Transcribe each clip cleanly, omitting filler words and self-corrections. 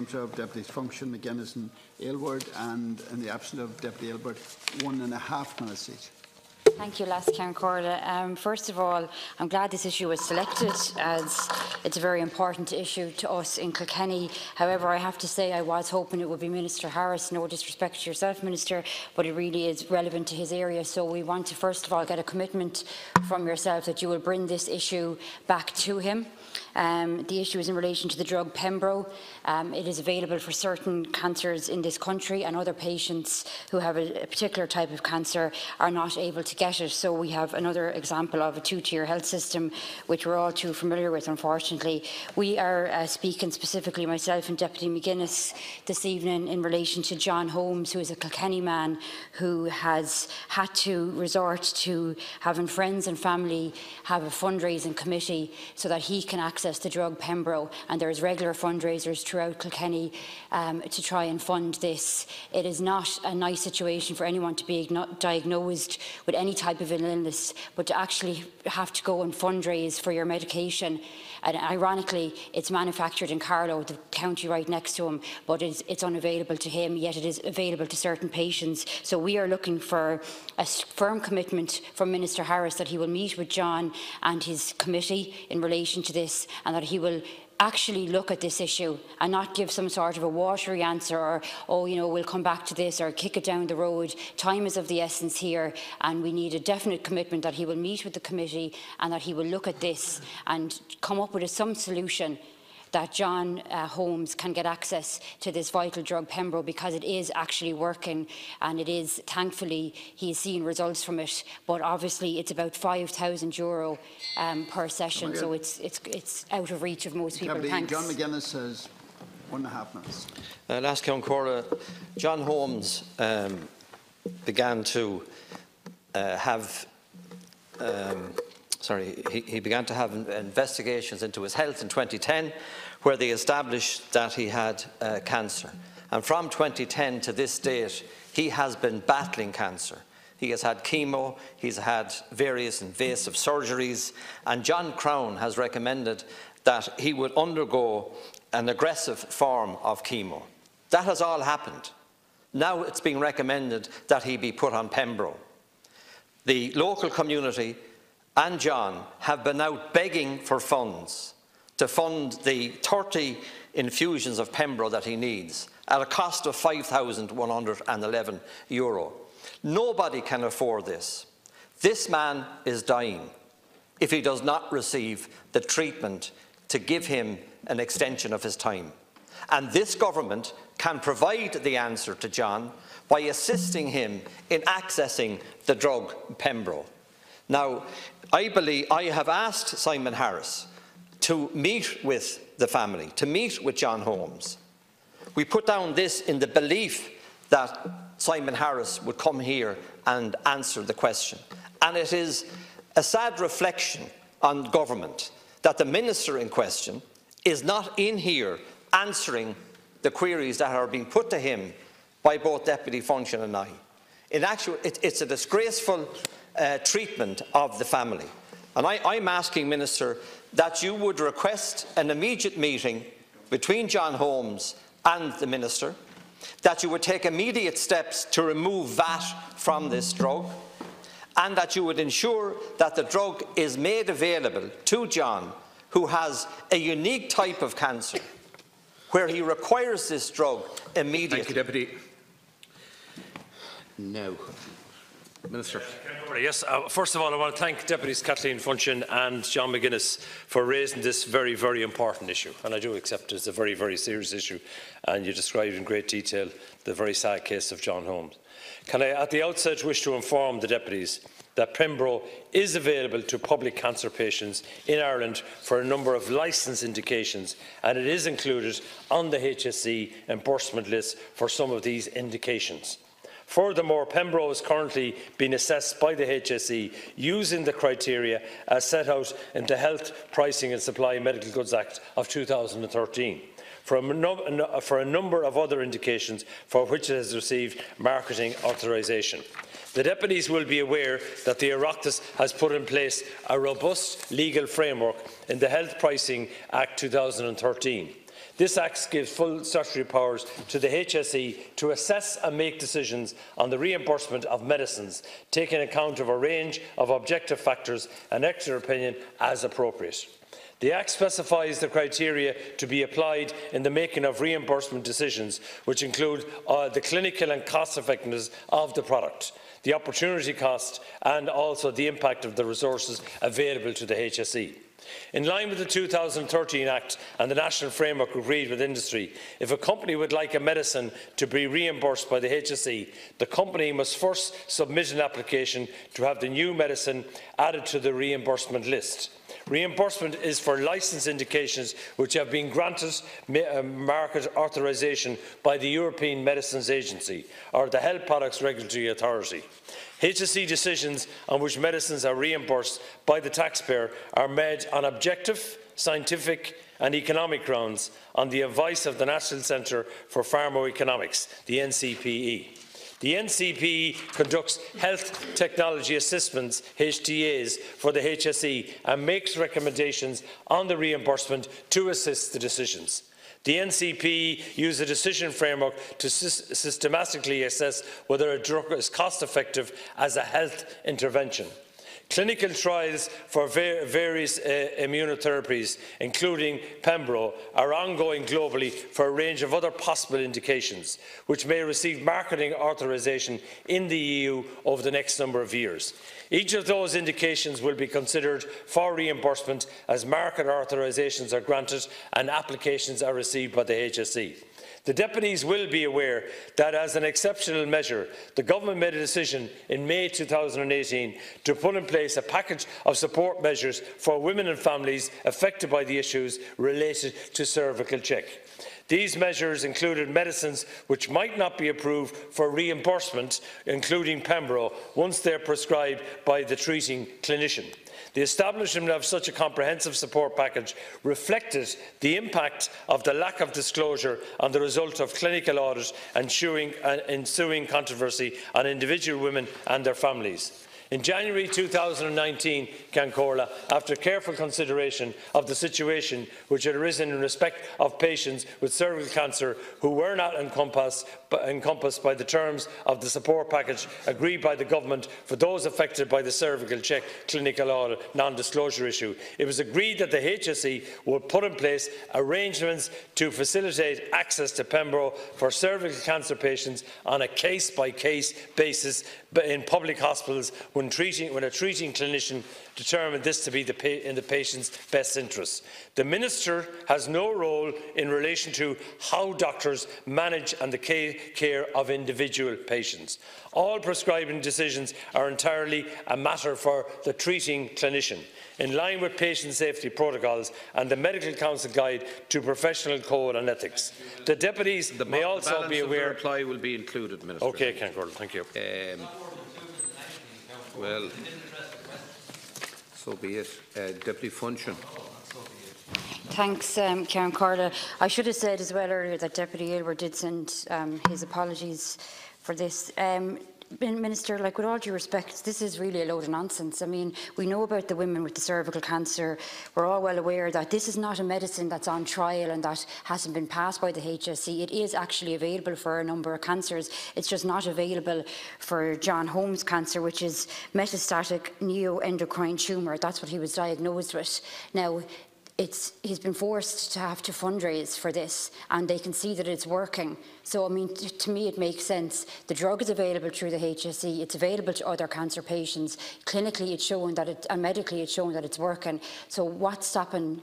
Of Deputies Funchion, McGuinness and Aylward, and in the absence of Deputy Aylward, 1.5 minutes each. Thank you, Last Count Corda. First of all, I'm glad this issue was selected, as it's a very important issue to us in Kilkenny. However, I have to say I was hoping it would be Minister Harris, no disrespect to yourself, Minister, but it really is relevant to his area. So we want to first of all get a commitment from yourself that you will bring this issue back to him. The issue is in relation to the drug Pembro. It is available for certain cancers in this country, and other patients who have a particular type of cancer are not able to get it. So we have another example of a two-tier health system, which we're all too familiar with, unfortunately. We are speaking specifically, myself and Deputy McGuinness, this evening in relation to John Holmes, who is a Kilkenny man who has had to resort to having friends and family have a fundraising committee so that he can access the drug Pembro, and there's regular fundraisers throughout Kilkenny to try and fund this. It is not a nice situation for anyone to be diagnosed with any type of an illness, but to actually have to go and fundraise for your medication. And ironically, it's manufactured in Carlow, the county right next to him, but it's unavailable to him, yet it is available to certain patients. So we are looking for a firm commitment from Minister Harris that he will meet with John and his committee in relation to this, and that he will actually look at this issue and not give some sort of a watery answer, or, oh, you know, we'll come back to this, or kick it down the road. Time is of the essence here, and we need a definite commitment that he will meet with the committee and that he will look at this and come up with some solution that John Holmes can get access to this vital drug Pembro, because it is actually working, and it is, thankfully, he is seeing results from it. But obviously it's about €5,000 per session, so it's out of reach of most people. Thanks. John McGuinness says 1.5 minutes. Last Count Corda, John Holmes began to he began to have investigations into his health in 2010, where they established that he had cancer. And from 2010 to this date, he has been battling cancer. He has had chemo, he's had various invasive surgeries, and John Crown has recommended that he would undergo an aggressive form of chemo. That has all happened. Now it's being recommended that he be put on Pembro. The local community and John have been out begging for funds to fund the 30 infusions of Pembro that he needs at a cost of €5,111. Nobody can afford this. This man is dying if he does not receive the treatment to give him an extension of his time. And this government can provide the answer to John by assisting him in accessing the drug Pembro. Now, I have asked Simon Harris to meet with the family, to meet with John Holmes. We put down this in the belief that Simon Harris would come here and answer the question. And it is a sad reflection on government that the minister in question is not in here answering the queries that are being put to him by both Deputy Funchion and I. In actual, it's a disgraceful treatment of the family. And I'm asking, Minister, that you would request an immediate meeting between John Holmes and the Minister, that you would take immediate steps to remove VAT from this drug, and that you would ensure that the drug is made available to John, who has a unique type of cancer, where he requires this drug immediately. Thank you, Deputy. No. Minister. Yes, first of all, I want to thank Deputies Kathleen Funchion and John McGuinness for raising this very, very important issue. And I do accept it's a very, very serious issue, and you described in great detail the very sad case of John Holmes. Can I, at the outset, wish to inform the Deputies that Pembro is available to public cancer patients in Ireland for a number of licence indications, and it is included on the HSE endorsement list for some of these indications. Furthermore, Pembro is currently being assessed by the HSE using the criteria as set out in the Health Pricing and Supply Medical Goods Act of 2013. For a number of other indications for which it has received marketing authorisation. The Deputies will be aware that the Oireachtas has put in place a robust legal framework in the Health Pricing Act 2013. This Act gives full statutory powers to the HSE to assess and make decisions on the reimbursement of medicines, taking account of a range of objective factors and expert opinion as appropriate. The Act specifies the criteria to be applied in the making of reimbursement decisions, which include the clinical and cost-effectiveness of the product, the opportunity cost, and also the impact of the resources available to the HSE. In line with the 2013 Act and the national framework agreed with industry, if a company would like a medicine to be reimbursed by the HSE, the company must first submit an application to have the new medicine added to the reimbursement list. Reimbursement is for licence indications which have been granted market authorisation by the European Medicines Agency or the Health Products Regulatory Authority. HSE decisions on which medicines are reimbursed by the taxpayer are made on objective, scientific and economic grounds on the advice of the National Centre for Pharmacoeconomics, the NCPE. The NCPE conducts health technology assessments, HTAs, for the HSE and makes recommendations on the reimbursement to assist the decisions. The NCPE uses a decision framework to systematically assess whether a drug is cost-effective as a health intervention. Clinical trials for various immunotherapies, including Pembro, are ongoing globally for a range of other possible indications, which may receive marketing authorisation in the EU over the next number of years. Each of those indications will be considered for reimbursement as market authorisations are granted and applications are received by the HSE. The deputies will be aware that, as an exceptional measure, the government made a decision in May 2018 to put in place a package of support measures for women and families affected by the issues related to cervical check. These measures included medicines which might not be approved for reimbursement, including Pembro, once they are prescribed by the treating clinician. The establishment of such a comprehensive support package reflected the impact of the lack of disclosure on the result of clinical audit and ensuing controversy on individual women and their families. In January 2019, Cancorla, after careful consideration of the situation which had arisen in respect of patients with cervical cancer who were not encompassed by the terms of the support package agreed by the government for those affected by the cervical check clinical audit non-disclosure issue, it was agreed that the HSE would put in place arrangements to facilitate access to Pembro for cervical cancer patients on a case-by-case basis in public hospitals when a treating clinician determined this to be in the patient's best interest. The Minister has no role in relation to how doctors manage and the care of individual patients. All prescribing decisions are entirely a matter for the treating clinician, in line with patient safety protocols and the Medical Council Guide to Professional Code and Ethics. The deputies may also be aware. The reply will be included, Minister. Okay, thank you. Well, so be it. Deputy Funchion. Thanks, Karen Carla. I should have said as well earlier that Deputy Aylward did send his apologies for this. Minister, like, with all due respect, this is really a load of nonsense. I mean, we know about the women with the cervical cancer. We're all well aware that this is not a medicine that's on trial and that hasn't been passed by the HSE. It is actually available for a number of cancers. It's just not available for John Holmes' cancer, which is metastatic neuroendocrine tumour. That's what he was diagnosed with. Now, he's been forced to have to fundraise for this, and they can see that it's working. So, I mean, to me, it makes sense. The drug is available through the HSE. It's available to other cancer patients. Clinically, it's shown that and medically, it's shown that it's working. So, what's stopping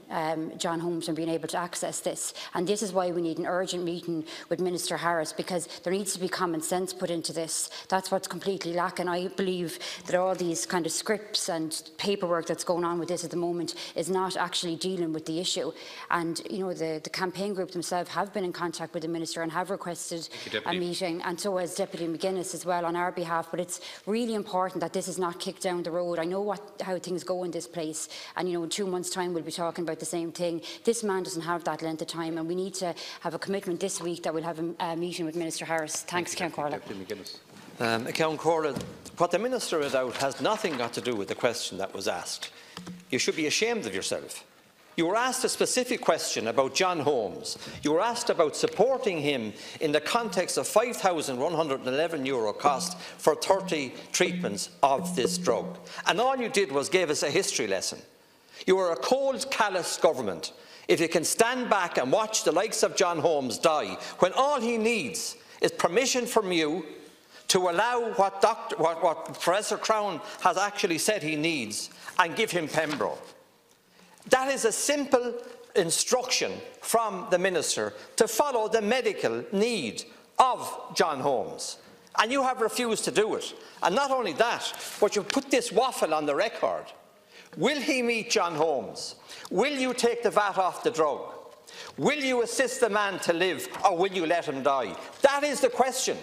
John Holmes from being able to access this? And this is why we need an urgent meeting with Minister Harris, because there needs to be common sense put into this. That's what's completely lacking. I believe that all these kind of scripts and paperwork that's going on with this at the moment is not actually dealing with the issue. And, you know, the campaign group themselves have been in contact with the Minister and have requested a meeting, and so has Deputy McGuinness as well on our behalf. But it's really important that this is not kicked down the road. I know how things go in this place, and, you know, in 2 months' time we'll be talking about the same thing. This man doesn't have that length of time, and we need to have a commitment this week that we'll have a meeting with Minister Harris. Thanks, Count Corla. Count Corla, what the Minister read out has nothing got to do with the question that was asked. You should be ashamed of yourself. You were asked a specific question about John Holmes. You were asked about supporting him in the context of €5,111 cost for 30 treatments of this drug. And all you did was give us a history lesson. You are a cold, callous government if you can stand back and watch the likes of John Holmes die when all he needs is permission from you to allow what Professor Crown has actually said he needs and give him Pembro. That is a simple instruction from the Minister to follow the medical need of John Holmes. And you have refused to do it. And not only that, but you put this waffle on the record. Will he meet John Holmes? Will you take the VAT off the drug? Will you assist the man to live, or will you let him die? That is the question.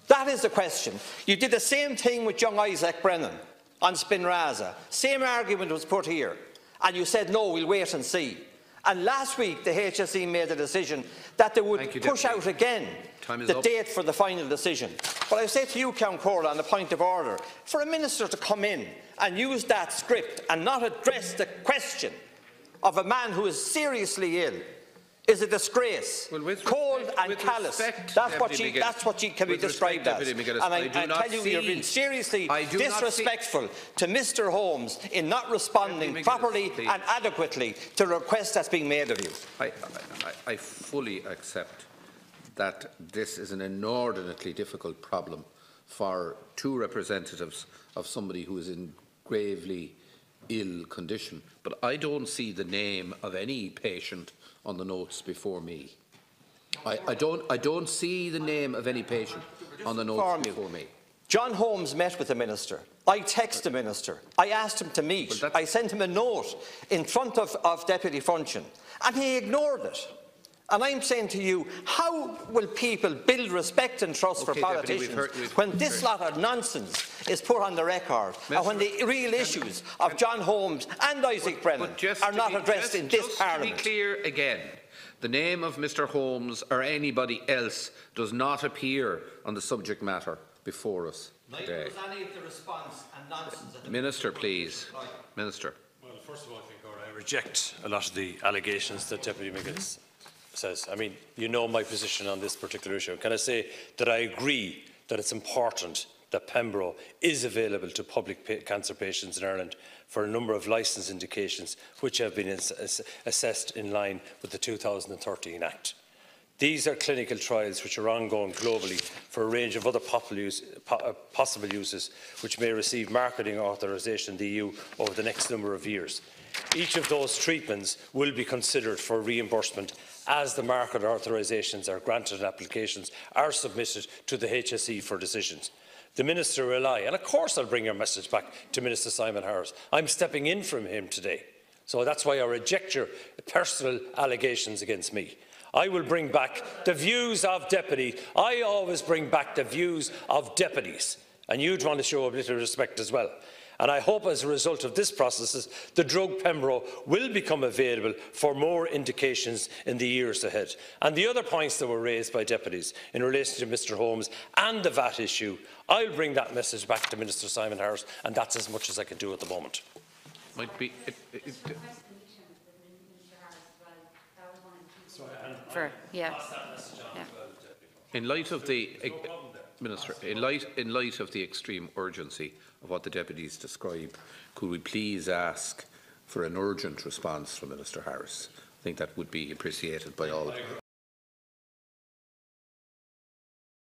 That is the question. You did the same thing with young Isaac Brennan on Spinraza. Same argument was put here. And you said, no, we'll wait and see. And last week, the HSE made a decision that they would push out again the date for the final decision. But I say to you, Count Corla, on the point of order, for a minister to come in and use that script and not address the question of a man who is seriously ill is a disgrace. Well, cold and callous. That's what she can be described as. And I tell you, you're being seriously disrespectful to Mr. Holmes in not responding properly and adequately to the request that's being made of you. I fully accept that this is an inordinately difficult problem for two representatives of somebody who is in gravely ill condition, but I don't see the name of any patient on the notes before me. I don't see the name of any patient on the notes before me. John Holmes met with the Minister. I texted the Minister. I asked him to meet. I sent him a note in front of Deputy Funchion, and he ignored it. And I'm saying to you, how will people build respect and trust for politicians when this lot of nonsense is put on the record, and when the real issues of John Holmes and Isaac Brennan are not addressed in this Parliament? To be clear again, the name of Mr. Holmes or anybody else does not appear on the subject matter before us today. Neither was any of the response and nonsense. Minister, please. Minister. Well, first of all, I reject a lot of the allegations that Deputy McGuinness says. I mean, you know my position on this particular issue. Can I say that I agree that it's important that Pembro is available to public cancer patients in Ireland for a number of licence indications which have been assessed in line with the 2013 Act. These are clinical trials which are ongoing globally for a range of other possible uses which may receive marketing authorisation in the EU over the next number of years. Each of those treatments will be considered for reimbursement as the market authorisations are granted and applications are submitted to the HSE for decisions. The Minister will and of course I'll bring your message back to Minister Simon Harris. I'm stepping in from him today, so that's why I reject your personal allegations against me. I will bring back the views of deputies. I always bring back the views of deputies, and you'd want to show a bit of respect as well. And I hope as a result of this process, the drug Pembro will become available for more indications in the years ahead. And the other points that were raised by deputies in relation to Mr. Holmes and the VAT issue, I'll bring that message back to Minister Simon Harris, and that's as much as I can do at the moment. Might be. In light of the Minister, in light of the extreme urgency of what the deputies describe, could we please ask for an urgent response from Minister Harris? I think that would be appreciated by all.